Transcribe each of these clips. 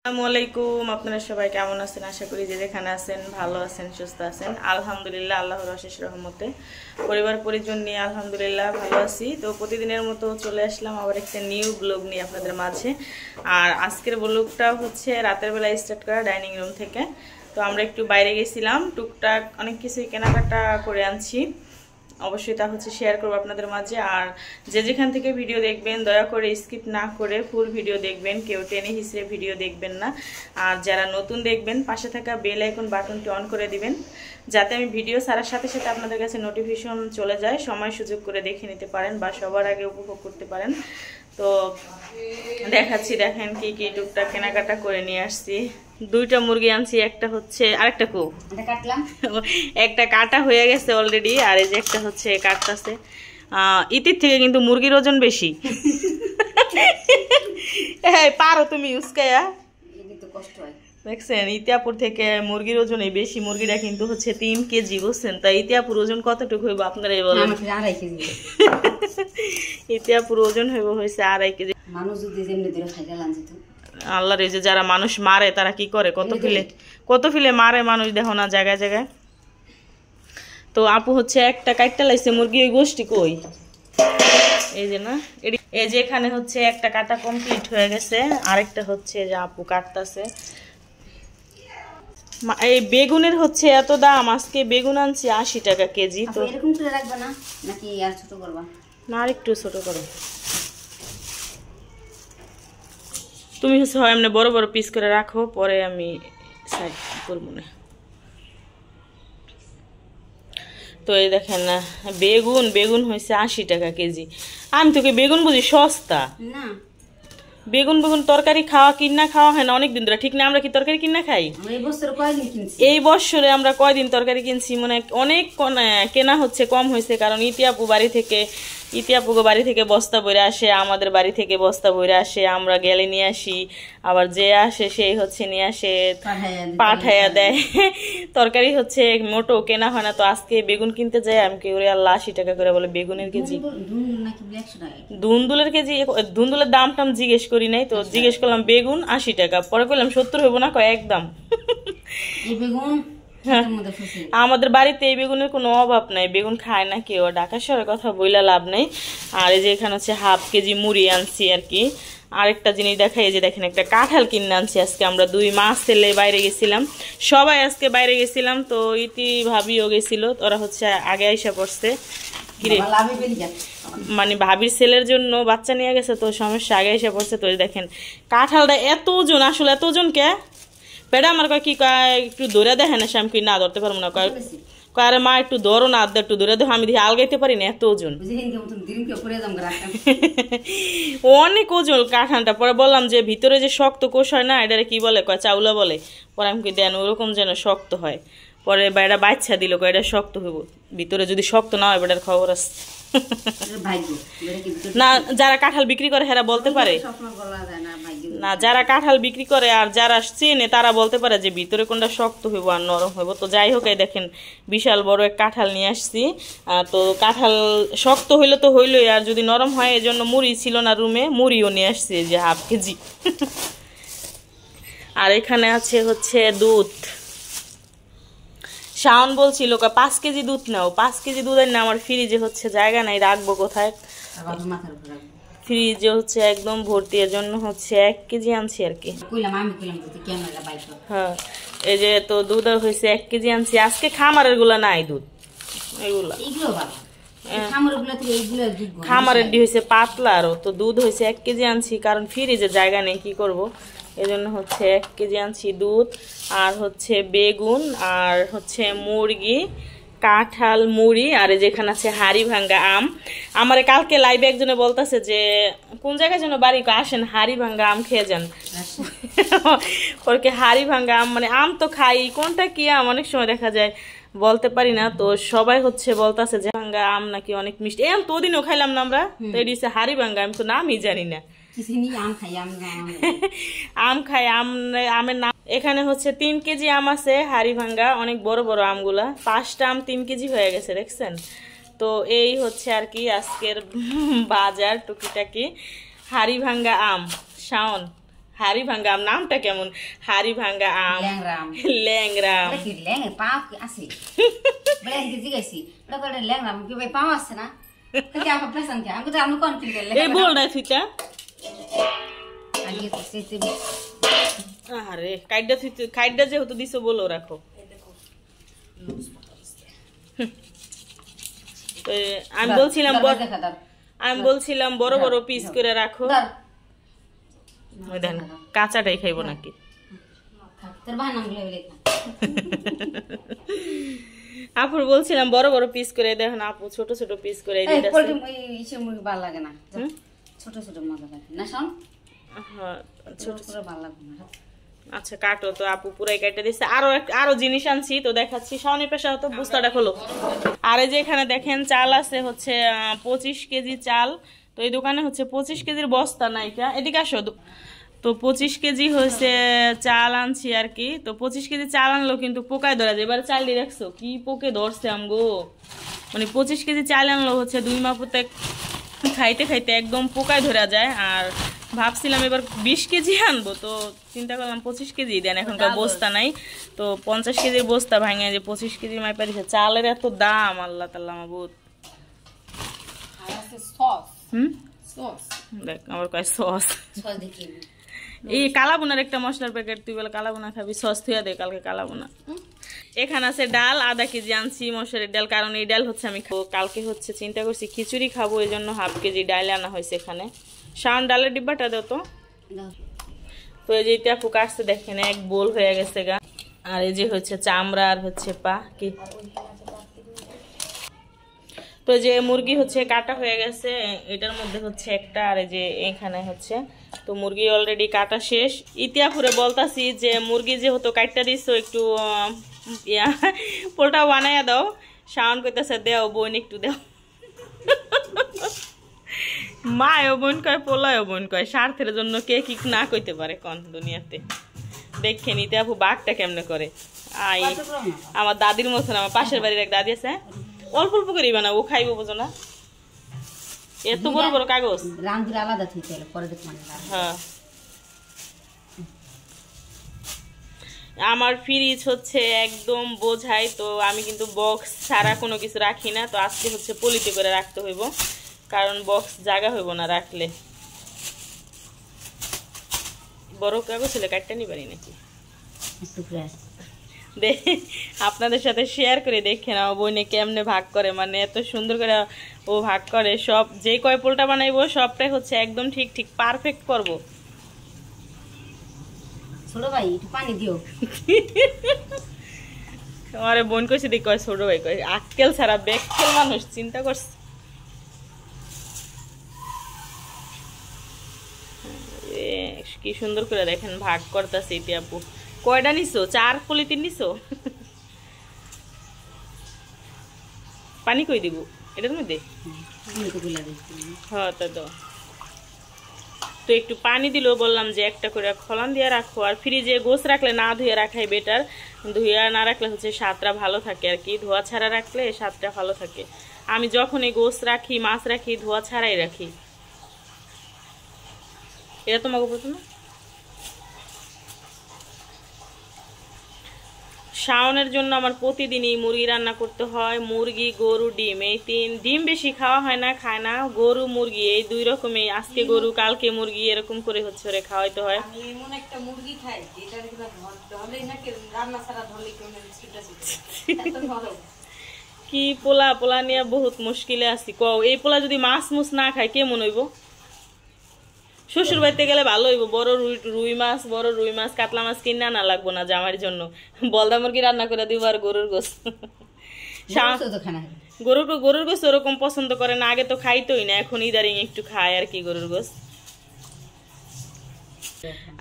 আসসালামু আলাইকুম। আপনারা সবাই কেমন আছেন? আশা করি যে যেখানে আছেন ভালো আছেন, সুস্থ আছেন। আলহামদুলিল্লাহ, আল্লাহর অশেষ রহমতে পরিবার পরিজন নিয়ে আলহামদুলিল্লাহ ভালো আছি। তো প্রতিদিনের মতো চলে আসলাম আবার একটা নিউ ব্লগ নিয়ে আপনাদের মাঝে। আর আজকের ব্লগটা হচ্ছে রাতের বেলা স্টার্ট করা, ডাইনিং রুম থেকে। তো আমরা একটু বাইরে গেছিলাম, টুকটাক অনেক কিছুই কেনাকাটা করে আনছি, অবশ্যই তা হচ্ছে শেয়ার করবো আপনাদের মাঝে। আর যে যেখান থেকে ভিডিও দেখবেন দয়া করে স্কিপ না করে ফুল ভিডিও দেখবেন, কেউ টেনে হিসেবে ভিডিও দেখবেন না। আর যারা নতুন দেখবেন পাশে থাকা বেল আইকন বাটনটি অন করে দিবেন, যাতে আমি ভিডিও ছাড়ার সাথে সাথে আপনাদের কাছে নোটিফিকেশন চলে যায়, সময় সুযোগ করে দেখে নিতে পারেন বা সবার আগে উপভোগ করতে পারেন। তো দেখাচ্ছি, দেখেন কি কি টুকটাক কেনাকাটা করে নিয়ে আসছি। দুইটা মুরগি আনছি, একটা হচ্ছে আরেকটা কো কাটলাম, একটা কাটা হয়ে গেছে অলরেডি, আর এই যে একটা হচ্ছে কাটতেছে। ইতির থেকে কিন্তু মুরগির ওজন বেশি। পারো তুমি উস্কায়া, দেখছেন ইতিয়াপুর থেকে মুরগির ওজন বেশি। মুরগিটা কিন্তু হচ্ছে 3 কেজি, বুঝছেন? তাই ইতিয়াপুর ওজন কতটুকু হইব আপনারা বলেন? ইতিয়াপুর ওজন হয়েছে 2.5 কেজি। আল্লাহর এই যে যারা মানুষ মারে তারা কি করে, কত ফিলে মারে মানুষ, দেখো না জায়গায় জায়গায়। তো আপু হচ্ছে একটা কাটটা লাইছে মুরগি, ওই গোষ্ঠী কই, এই যে না, এই যে এখানে হচ্ছে একটা কাটা কমপ্লিট হয়ে গেছে, আরেকটা হচ্ছে যে আপু কাটতেছে। এই বেগুনের হচ্ছে এত দাম, আজকে বেগুন আনছি 80 টাকা কেজি। তো এরকম করে রাখবা না নাকি আর ছোট করবা? না, আর একটু ছোট করো তুমি, হচ্ছে হয় এমনি বড় বড় পিস করে রাখো, পরে আমি সাইড করবো না। তো এই দেখেন না, বেগুন হয়েছে 80 টাকা কেজি। আমি তোকে বেগুন বুঝি সস্তা না? বেগুন তরকারি কিনা খাওয়া হয় না অনেকদিন ধরে, ঠিক না? আমরা কি তরকারি কিনা খাই? এই বছরে আমরা কয়দিন তরকারি কিনছি, মানে অনেক কেনা হচ্ছে, কম হয়েছে। কারণ ইতিয়াপু বাড়ি থেকে বস্তা বইরে আসে, আমাদের বাড়ি থেকে বস্তা বইরে আসে, আমরা গেলে নিয়ে আসি, আবার যে আসে সেই হচ্ছে নিয়ে আসে, পাঠাইয়া দেয়। তরকারি হচ্ছে মোটো কেনা হয় না। তো আজকে বেগুন কিনতে যাই আমি, কেউ আল্লাহ 80 টাকা করে বলে বেগুনের কেজি। ধুন্দুলের দাম টাম জিজ্ঞেস করি নাই, তো জিজ্ঞেস করলাম বেগুন 80 টাকা, পরে বললাম 70 হইব না, কয় একদম। আমাদের বাড়িতে এই বেগুনের কোনো অভাব নাই, বেগুন খায় না কেউ, ঢাকা শহরের কথা বইলা লাভ নাই। আর এই যে এখানে হচ্ছে 1/2 কেজি মুড়ি আনছি আর কি। আরেকটা জিনিস দেখাই, এই যে দেখেন একটা কাঁঠাল কিনে আনছি আজকে। আমরা 2 মাস ছেলে বাইরে গেছিলাম, সবাই আজকে বাইরে গেছিলাম। তো ইতি ভাবিও গেছিল, ওরা হচ্ছে আগে আইসা পড়ছে। কিরে মানে ভাবির ছেলের জন্য বাচ্চা নিয়ে গেছে, তো সমস্যা আগে এসে পড়ছে। তো দেখেন কাঁঠালটা এত ওজন, আসলে এত ওজন কে বেড়া আমার কয় কি একটু দৌড়ে দেখেন না, আমি কি না ধরতে পারবো না, কয় আরে মা একটু ধরো না, একটু দৌড়ে দেখো। আমি দেখি আলগাইতে পারি না, এত ওজন, অনেক ওজন কাঁঠালটা। পরে বললাম যে ভিতরে যে শক্ত কোষ হয় না, এটারে কি বলে, কয় চাউলা বলে। পরে আমি কি দেন ওরকম যেন শক্ত হয়। পরে এটা বাচ্চা দিল, কয় এটা শক্ত হইব, ভিতরে যদি শক্ত না হয় বেটার খবর আছে না। যারা কাঁঠাল বিক্রি করে হেরা বলতে পারে না, যারা কাঁঠাল বিক্রি করে আর যারা চেনে তারা বলতে পারে যে ভিতরে কোনটা শক্ত হইব আর নরম হইব। তো যাই হোক, এই দেখেন বিশাল বড় এক কাঁঠাল নিয়ে আসছি। তো কাঁঠাল শক্ত হইলে তো হইলই, আর যদি নরম হয় এই জন্য মুড়ি ছিল না রুমে, মুড়িও নিয়ে আসছি যে 1/2 কেজি। আর এখানে আছে হচ্ছে দুধ। শাওন বলছিল 5 কেজি দুধ নাও, 5 কেজি দুধের না, আমার ফ্রিজে হচ্ছে জায়গা নাই, রাখবো কোথায়? ফ্রিজে হচ্ছে একদম ভর্তি, এর জন্য হচ্ছে 1 কেজি আনছি আর কি। হ্যাঁ, এই যে তো দুধ হয়েছে 1 কেজি আনছি আজকে। খামারের গুলা নাই দুধ, এগুলা খামারের হয়েছে পাতলা, আরো তো দুধ হয়েছে 1 কেজি আনছি, কারণ ফ্রিজে জায়গা নেই, কি করব, এজন্য হচ্ছে 1 কেজি আনছি দুধ। আর হচ্ছে বেগুন, আর হচ্ছে মুরগি, কাঁঠাল, মুড়ি, আর যেখানে আছে হাড়ি ভাঙ্গা আম। আমার কালকে লাইভে একজনে বলতেছে যে কোন জায়গায় যেন বাড়ি, আসেন হাড়ি ভাঙ্গা আম খেয়ে যান। ওরকে হাড়ি ভাঙ্গা আম মানে আম তো খাই, কোনটা কি আম অনেক সময় দেখা যায় বলতে পারি না। তো সবাই হচ্ছে বলতেছে যে ভাঙ্গা আম নাকি অনেক মিষ্টি। এম তো ওদিনও খাইলাম না আমরা, তো এটি হচ্ছে হাড়ি ভাঙ্গা, আমি তো নামই জানি না। আম খাই, আমের নাম। এখানে হচ্ছে 3 কেজি আম আছে হাড়ি ভাঙ্গা, অনেক বড় বড় আমগুলা। 5টা আম 3 কেজি হয়ে গেছে, দেখছেন? তো এই হচ্ছে আর কি আজকের বাজার টুকিটাকি। হাড়ি ভাঙ্গা আম, শাওন হাড়ি ভাঙ্গা আম নামটা কেমন, হাড়ি ভাঙ্গা আম, ল্যাংরা আম। এই বল না থুইতা আরে কাইডা থুইতে, কাইডা যেহেতু দিছো বলো রাখো। তো আমি বলছিলাম বড় বড় পিস করে রাখো। দেন কাঁচাটাই খাইবো নাকি? আপুর বলছিলাম বড় বড় পিস করে, দেখেন আপু ছোট ছোট পিস করে ভালো লাগে না, ছোট ছোট মজা লাগে না। ছোট ছোট ভালো লাগে না। আচ্ছা কাটো তো, আপু পুরাই কেটে দিচ্ছে। আরো জিনিস আনছি তো দেখাচ্ছি। শাওনের পেশা তো বস্তাটা খোলো। আর এই যে এখানে দেখেন চাল আছে হচ্ছে 25 কেজি চাল। তো এই দোকানে হচ্ছে 25 কেজির বস্তা নাইকা, এদিকে আসো। তো 25 কেজি হচ্ছে চাল আনছি আর কি। তো 25 কেজি চাল আনলো কিন্তু পোকায় ধরা যায়। এবার চাল দিয়ে রাখছো কি পোকে ধরছে আমগো, মানে 25 কেজি চাল আনলো হচ্ছে 2 মাস খাইতে খাইতে একদম পোকায় ধরা যায়। আর ভাবছিলাম এবার 20 কেজি আনবো, তো চিন্তা করলাম 25 কেজি দেন, এখনকার বস্তা নাই। তো 50 কেজির বস্তা ভাঙে যে 25 কেজি মাইপা দিচ্ছে। চালের এত দাম, আল্লাহ তাআলা মাবুদ। দেখ আমার কয় সস, এই কালাবুনার একটা মশলার প্যাকেট। তুই বলে কালাবুনা খাবি, সস থুয়া দে কালকে কালাবুনা। এখানে আছে ডাল, আধা কেজি আনছি মসুরের ডাল, কারণ এই ডাল হচ্ছে আমি খাবো। কালকে হচ্ছে চিন্তা করছি খিচুড়ি খাবো, এই জন্য হাফ কেজি ডাল আনা হয়েছে এখানে। শাওন ডালের ডিব্বাটা দাও তো। তো এই যে আপু কাটছে দেখেন এক বোল হয়ে গেছে গা। আর এই যে হচ্ছে চামড়া আর হচ্ছে পা কি। তো যে মুরগি হচ্ছে কাটা হয়ে গেছে, এটার মধ্যে হচ্ছে একটা, আর এই যে এখানে হচ্ছে। তো মুরগি অলরেডি কাটা শেষ। ইতিয়াপুরে বলতাছি যে মুরগি যেহেতু কাটটা দিচ্ছ একটু পোলটা বানাইয়া দাও। শাওন কইতেছে দেও বোন একটু দেও। মায়ও বোন কয় পোলায়ও বোন কয়, স্বার্থের জন্য কে কি না কইতে পারে কোন দুনিয়াতে। দেখে নিতে আপু বাঘটা কেমনে করে। আমার দাদির মতন, আমার পাশের বাড়ির এক দাদি আছে, অল্প অল্প করেই বানা, ও খাইবো বোঝো না, এত বড় বড় কাগজ। হ্যাঁ আমার ফ্রিজ হচ্ছে একদম বোঝাই, তো আমি কিন্তু বক্স ছাড়া কোনো কিছু রাখি না। তো আজকে হচ্ছে পলিতে করে রাখতে হইব, কারণ বক্স জায়গা হইব না রাখলে। বড় কাগজ হলে কাটতে নি পারি নাকি আপনাদের সাথে শেয়ার করে দেখে নাও বইনে কেমনে ভাগ করে, মানে এত সুন্দর করে ও ভাগ করে। সব যে কয় পোলটা বানাইবো সবটাই হচ্ছে একদম ঠিক ঠিক পারফেক্ট করবো। ছোট ভাই একটু পানি দিও। আমারে বোন কইছে দেখ কয় ছোট ভাই কয়, আক্কেল ছাড়া বেক্কেল মানুষ চিন্তা করছে। কি সুন্দর করে দেখেন ভাগ করতেছে ইতি আপু। কয়টা নিছো? 4 পলিথিন নিছো? পানি কই দিব এটার মধ্যে? হ্যাঁ তা দাও তো। একটু পানি দিলেও বললাম যে একটা করে খলান দিয়ে রাখো। আর ফ্রিজে গোছ রাখলে না ধুয়ে রাখাই বেটার, ধুয়ে না রাখলে হচ্ছে স্বাদটা ভালো থাকে আর কি। ধোয়া ছাড়া রাখলে স্বাদটা ভালো থাকে। আমি যখনই গোছ রাখি মাছ রাখি ধোয়া ছাড়াই রাখি। এটা তোমাকে বলতো না? শাওনের জন্য আমার প্রতিদিনই মুরগি রান্না করতে হয়। মুরগি, গরু, ডিম, এই 3 ডিম বেশি খাওয়া হয় না, খায় না। গরু মুরগি এই 2 রকমই, আজকে গরু কালকে মুরগি, এরকম করে হচ্ছে ওরে খাওয়াইতে হয়। আমি এমন একটা মুরগি খাই যেটা ধরলেই না রান্না ছাড়া ধরলেই কেউ কি পোলা পোলা নিয়ে বহুত মুশকিলে আছি। কও এই পোলা যদি মাছ মুছ না খায় কেমন হইব? শ্বশুর বাড়িতে গেলে ভালো হইব, বড় রুই মাছ কাতলা মাছ কিনা না লাগবো না জামাইয়ের জন্য। বলদা মুরগি রান্না করে দিব আর গরুর গোস। গরুর গোস ওরকম পছন্দ করে না, আগে তো খাইতোই না, এখন ইদারিং একটু খায় আর কি গরুর গোস।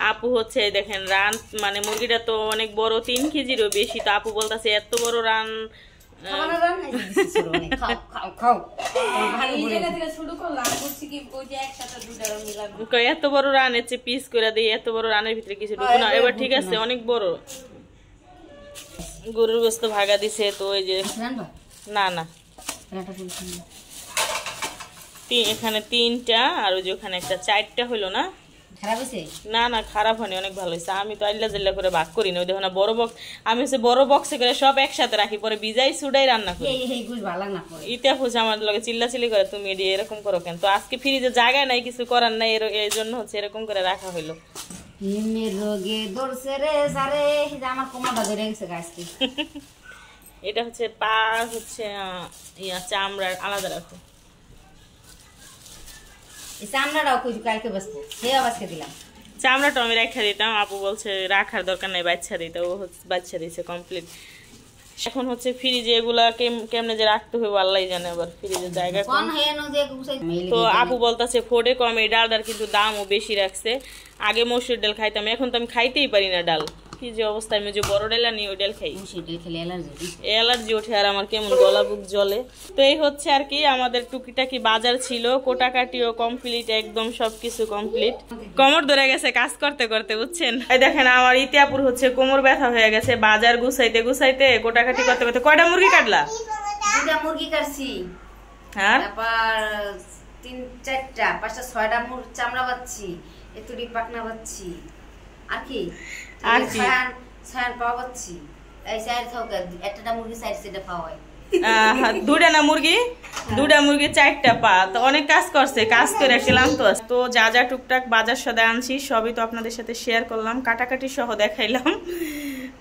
আপু হচ্ছে দেখেন রান, মানে মুরগিটা তো অনেক বড়, 3 কেজিরও বেশি। তো আপু বলতেছে এত বড় রান এত বড় রান এর চেয়ে পিস করে দিই, এত বড় রানের ভিতরে কিছু ঢুকো না। এবার ঠিক আছে অনেক বড় গরুর গোস্ত ভাগা দিছে। তো ওই যে না না এখানে 3টা আর ওই যে ওখানে একটা 4টা হইলো না, খারাপ হয়েছে? না না খারাপ হয়নি, অনেক ভালো হয়েছে। আমি তো আল্লা জিল্লা করে ভাগ করি না, ওই দেখো না বড় বক্স, আমি হচ্ছে বড় বক্সে করে সব একসাথে রাখি, পরে বিজাই সুডাই রান্না করি। এই গুছ ভালো না পড়ে। ইতিয়া ফুসে আমার লগে চিল্লাচিল্লি করে তুমি এটি এরকম করো কেন। তো আজকে ফ্রিজে জায়গা নাই, কিছু করার নাই, এই জন্য হচ্ছে এরকম করে রাখা হইলো। হিমের রোগে দৌড়ছে রে সারে, আমার কোমরটা ধরে গেছে আজকে। এটা হচ্ছে পা হচ্ছে ইয়া চামড়ার আলাদা রাখো। এই চামড়াটাও কই কালকে বসবো, সে আজকে দিলাম। চামড়াটা আমি রেখা দিতাম, আপু বলছে রাখার দরকার নাই, বাচ্চা দিতে, ও হচ্ছে বাচ্চা দিছে কমপ্লিট। এখন হচ্ছে ফ্রিজে এগুলা কেমনে যে রাখতে হবে আল্লাহই জানে, আবার ফ্রিজের জায়গা কম। তো আপু বলতেছে ফোড়ে কম, এই ডালটার কিন্তু দামও বেশি রাখছে। আগে মসুর ডাল খাইতাম, এখন তো আমি খাইতেই পারি না ডাল, কি যে অবস্থা। আমি যে বড় ডাল আনি ওই ডাল খাই, অ্যালার্জি ওঠে আর আমার কেমন গলা বুক জ্বলে। তো এই হচ্ছে আর কি আমাদের টুকিটাকি বাজার ছিল, কোটাকাটিও কমপ্লিট, একদম সবকিছু কমপ্লিট। কোমর ধরে গেছে কাজ করতে করতে, বুঝছেন। এই দেখেন আমার ইতিয়াপুর হচ্ছে কোমর ব্যথা হয়ে গেছে, বাজার গুছাইতে গুছাইতে কোটাকাটি করতে করতে। কয়টা মুরগি কাটলা? 2টা মুরগি কাটছি, হ্যাঁ তারপর 3, 4টা 5টা 6টা চামড়া বাচ্ছি, এতুড়ি পাকনা বাচ্ছি, আর কি ছায়ান পাওয়া বাচ্ছি। এই সাইড থেকে একটা মুরগি সাইড সেটা পাওয়া হয়। 2টা না মুরগি, 2টা মুরগি 4টা পা। তো অনেক কাজ করছে, কাজ করে খেলাম। তো যা যা টুকটাক বাজার সদায় আনছি সবই তো আপনাদের সাথে শেয়ার করলাম, কাটাকাটি সহ দেখাইলাম।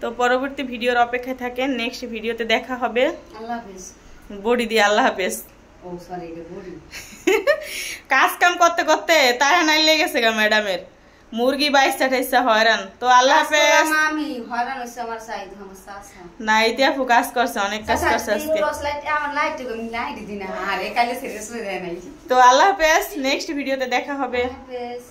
তো পরবর্তী ভিডিওর অপেক্ষায় থাকেন, নেক্সট ভিডিওতে দেখা হবে। আল্লাহ হাফেজ। বডি দিয়ে আল্লাহ হাফেজ। ও সরি এটা বডি। কাজ কাম করতে করতে তারা নাই লেগেছে গা ম্যাডামের, মুরগি 22টা 28টা হয়রান। তো আল্লাহ হাফেজ। আমি হয়রান হইছে আমার সাইড আমার সাসা। না ইতিয়া ফোকাস করছে, অনেক কাজ করছে আজকে। আমার লাইট লাইট দিনা আরে কালে সিরিয়াস হয়ে যায় নাই। তো আল্লাহ হাফেজ, নেক্সট ভিডিওতে দেখা হবে। হাফেজ।